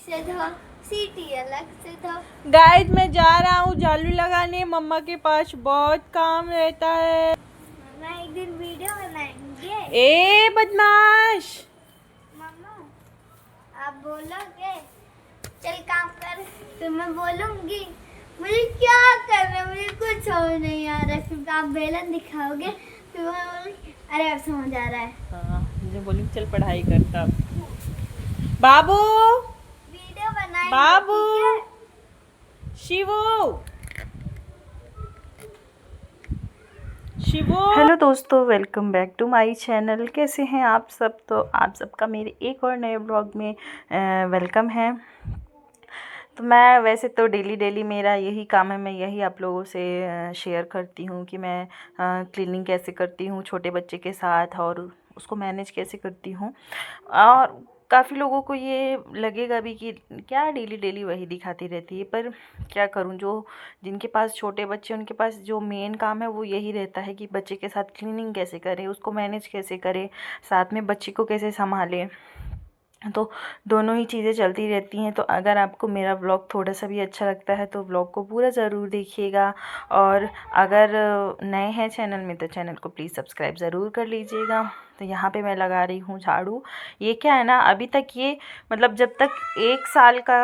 से धो, सीटी अलग से धो। गाइस मैं जा रहा हूँ झाड़ू लगाने, मम्मा के पास बहुत काम रहता है। मम्मा एक दिन वीडियो बनाएंगे। ए बदमाश, मम्मा आप बोलोगे चल काम कर, तो मैं बोलूंगी मुझे क्या करना, मुझे कुछ समझ नहीं आ रहा है। फिर आप बेलन दिखाओगे, फिर मैं बोलूंगी अरे अब समझ आ रहा है। हाँ मुझे बोली चल पढ़ाई करता। बाबू वीडियो बनाएंगे बाबू, ठीक है? शिवू शिवू। हेलो दोस्तों, welcome back to my channel. कैसे हैं आप सब? तो आप सबका मेरे एक और नए ब्लॉग में वेलकम है। तो मैं वैसे तो डेली मेरा यही काम है, मैं यही आप लोगों से शेयर करती हूँ कि मैं क्लीनिंग कैसे करती हूँ छोटे बच्चे के साथ और उसको मैनेज कैसे करती हूँ। और काफ़ी लोगों को ये लगेगा भी कि क्या डेली वही दिखाती रहती है, पर क्या करूँ, जो जिनके पास छोटे बच्चे उनके पास जो मेन काम है वो यही रहता है कि बच्चे के साथ क्लीनिंग कैसे करें, उसको मैनेज कैसे करें, साथ में बच्चे को कैसे संभालें। तो दोनों ही चीज़ें चलती रहती हैं। तो अगर आपको मेरा व्लॉग थोड़ा सा भी अच्छा लगता है तो व्लॉग को पूरा ज़रूर देखिएगा। और अगर नए हैं चैनल में तो चैनल को प्लीज़ सब्सक्राइब ज़रूर कर लीजिएगा। तो यहाँ पे मैं लगा रही हूँ झाड़ू। ये क्या है ना, अभी तक ये मतलब जब तक 1 साल का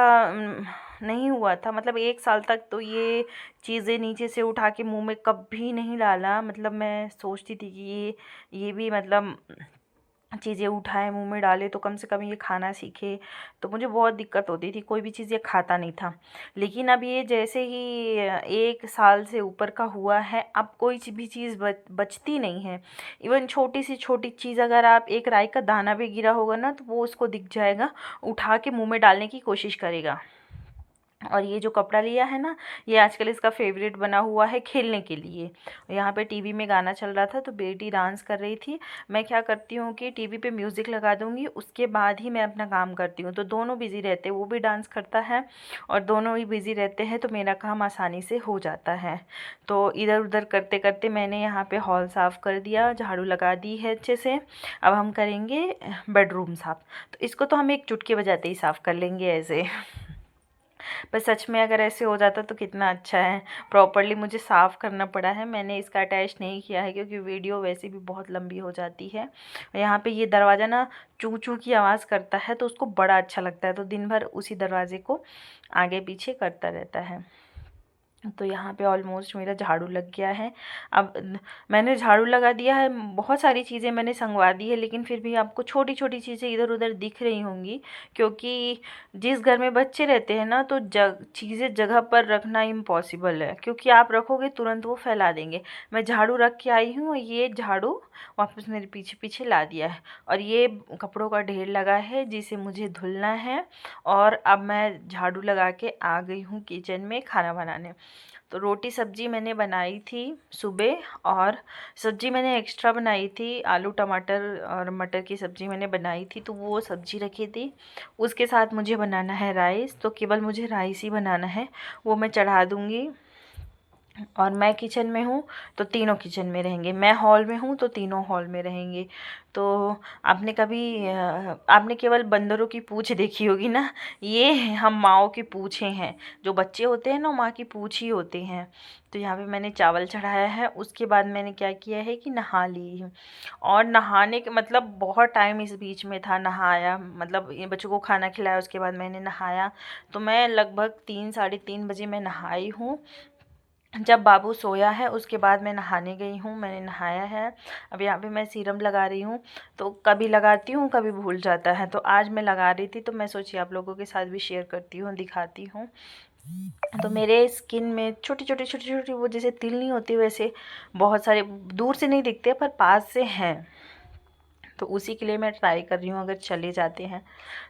नहीं हुआ था, मतलब 1 साल तक तो ये चीज़ें नीचे से उठा के मुंह में कभी नहीं डाला। मतलब मैं सोचती थी कि ये भी मतलब चीज़ें उठाए मुंह में डाले तो कम से कम ये खाना सीखे। तो मुझे बहुत दिक्कत होती थी, कोई भी चीज़ ये खाता नहीं था। लेकिन अब ये जैसे ही 1 साल से ऊपर का हुआ है, अब कोई भी चीज़ बचती नहीं है। इवन छोटी से छोटी चीज़, अगर आप एक राई का दाना भी गिरा होगा ना तो वो उसको दिख जाएगा, उठा के मुंह में डालने की कोशिश करेगा। और ये जो कपड़ा लिया है ना, ये आजकल इसका फेवरेट बना हुआ है खेलने के लिए। यहाँ पे टीवी में गाना चल रहा था तो बेटी डांस कर रही थी। मैं क्या करती हूँ कि टीवी पे म्यूज़िक लगा दूँगी, उसके बाद ही मैं अपना काम करती हूँ। तो दोनों बिज़ी रहते हैं, वो भी डांस करता है और दोनों ही बिज़ी रहते हैं, तो मेरा काम आसानी से हो जाता है। तो इधर उधर करते करते मैंने यहाँ पर हॉल साफ़ कर दिया, झाड़ू लगा दी है अच्छे से। अब हम करेंगे बेडरूम साफ़। तो इसको तो हम एक चुटकी बजाते ही साफ़ कर लेंगे ऐसे। पर सच में अगर ऐसे हो जाता तो कितना अच्छा है। प्रॉपरली मुझे साफ़ करना पड़ा है, मैंने इसका अटैच नहीं किया है क्योंकि वीडियो वैसे भी बहुत लंबी हो जाती है। यहाँ पे ये दरवाज़ा ना चूँ चूँ की आवाज़ करता है तो उसको बड़ा अच्छा लगता है, तो दिन भर उसी दरवाजे को आगे पीछे करता रहता है। तो यहाँ पे ऑलमोस्ट मेरा झाड़ू लग गया है। अब मैंने झाड़ू लगा दिया है, बहुत सारी चीज़ें मैंने संगवा दी है, लेकिन फिर भी आपको छोटी छोटी चीज़ें इधर उधर दिख रही होंगी क्योंकि जिस घर में बच्चे रहते हैं ना तो चीज़ें जगह पर रखना इम्पॉसिबल है, क्योंकि आप रखोगे तुरंत वो फैला देंगे। मैं झाड़ू रख के आई हूँ, ये झाड़ू वापस मेरे पीछे पीछे ला दिया है और ये कपड़ों का ढेर लगा है जिसे मुझे धुलना है। और अब मैं झाड़ू लगा के आ गई हूँ किचन में खाना बनाने। तो रोटी सब्जी मैंने बनाई थी सुबह, और सब्जी मैंने एक्स्ट्रा बनाई थी, आलू टमाटर और मटर की सब्ज़ी मैंने बनाई थी, तो वो सब्ज़ी रखी थी। उसके साथ मुझे बनाना है राइस, तो केवल मुझे राइस ही बनाना है, वो मैं चढ़ा दूँगी। और मैं किचन में हूँ तो तीनों किचन में रहेंगे, मैं हॉल में हूँ तो तीनों हॉल में रहेंगे। तो आपने केवल बंदरों की पूँछ देखी होगी ना, ये हम माओ की पूँछें हैं। जो बच्चे होते हैं ना माँ की पूँछ ही होते हैं। तो यहाँ पे मैंने चावल चढ़ाया है, उसके बाद मैंने क्या किया है कि नहा ली हूँ। और नहाने के मतलब बहुत टाइम इस बीच में था, नहाया मतलब ये बच्चों को खाना खिलाया उसके बाद मैंने नहाया। तो मैं लगभग 3 साढ़े 3 बजे मैं नहाई हूँ। जब बाबू सोया है उसके बाद मैं नहाने गई हूँ, मैंने नहाया है। अब यहाँ पे मैं सीरम लगा रही हूँ, तो कभी लगाती हूँ कभी भूल जाता है, तो आज मैं लगा रही थी तो मैं सोची आप लोगों के साथ भी शेयर करती हूँ, दिखाती हूँ। तो मेरे स्किन में छोटी छोटी वो जैसे तिल नहीं होती वैसे बहुत सारे दूर से नहीं दिखते पर पास से हैं। तो उसी के लिए मैं ट्राई कर रही हूँ अगर चले जाते हैं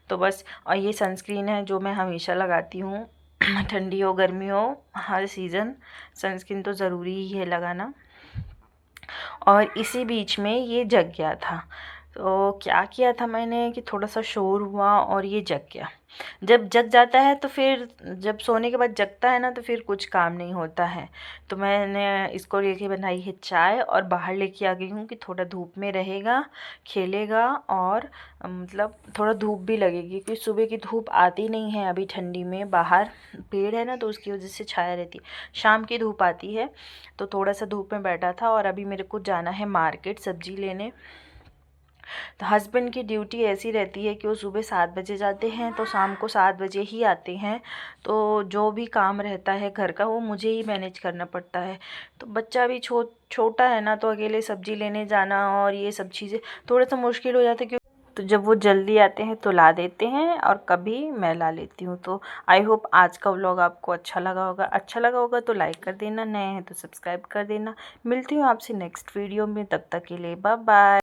तो बस। और ये सनस्क्रीन है जो मैं हमेशा लगाती हूँ, ठंडी हो गर्मी हो हर सीज़न सनस्क्रीन तो ज़रूरी ही है लगाना। और इसी बीच में ये जग गया था, तो क्या किया था मैंने कि थोड़ा सा शोर हुआ और ये जग गया। जब जग जाता है तो फिर जब सोने के बाद जगता है ना तो फिर कुछ काम नहीं होता है। तो मैंने इसको लेके बनाई है चाय और बाहर लेके आ गई हूँ कि थोड़ा धूप में रहेगा, खेलेगा और मतलब थोड़ा धूप भी लगेगी, क्योंकि सुबह की धूप आती नहीं है अभी ठंडी में, बाहर पेड़ है ना तो उसकी वजह से छाया रहती है। शाम की धूप आती है तो थोड़ा सा धूप में बैठा था। और अभी मेरे को जाना है मार्केट सब्जी लेने। तो हस्बैंड की ड्यूटी ऐसी रहती है कि वो सुबह 7 बजे जाते हैं तो शाम को 7 बजे ही आते हैं। तो जो भी काम रहता है घर का वो मुझे ही मैनेज करना पड़ता है। तो बच्चा भी छोटा है ना, तो अकेले सब्जी लेने जाना और ये सब चीज़ें थोड़ा सा मुश्किल हो जाता है। क्योंकि तो जब वो जल्दी आते हैं तो ला देते हैं और कभी मैं ला लेती हूँ। तो आई होप आज का व्लॉग आपको अच्छा लगा होगा। अच्छा लगा होगा तो लाइक कर देना, नए हैं तो सब्सक्राइब कर देना। मिलती हूँ आपसे नेक्स्ट वीडियो में, तब तक के लिए बाय बाय।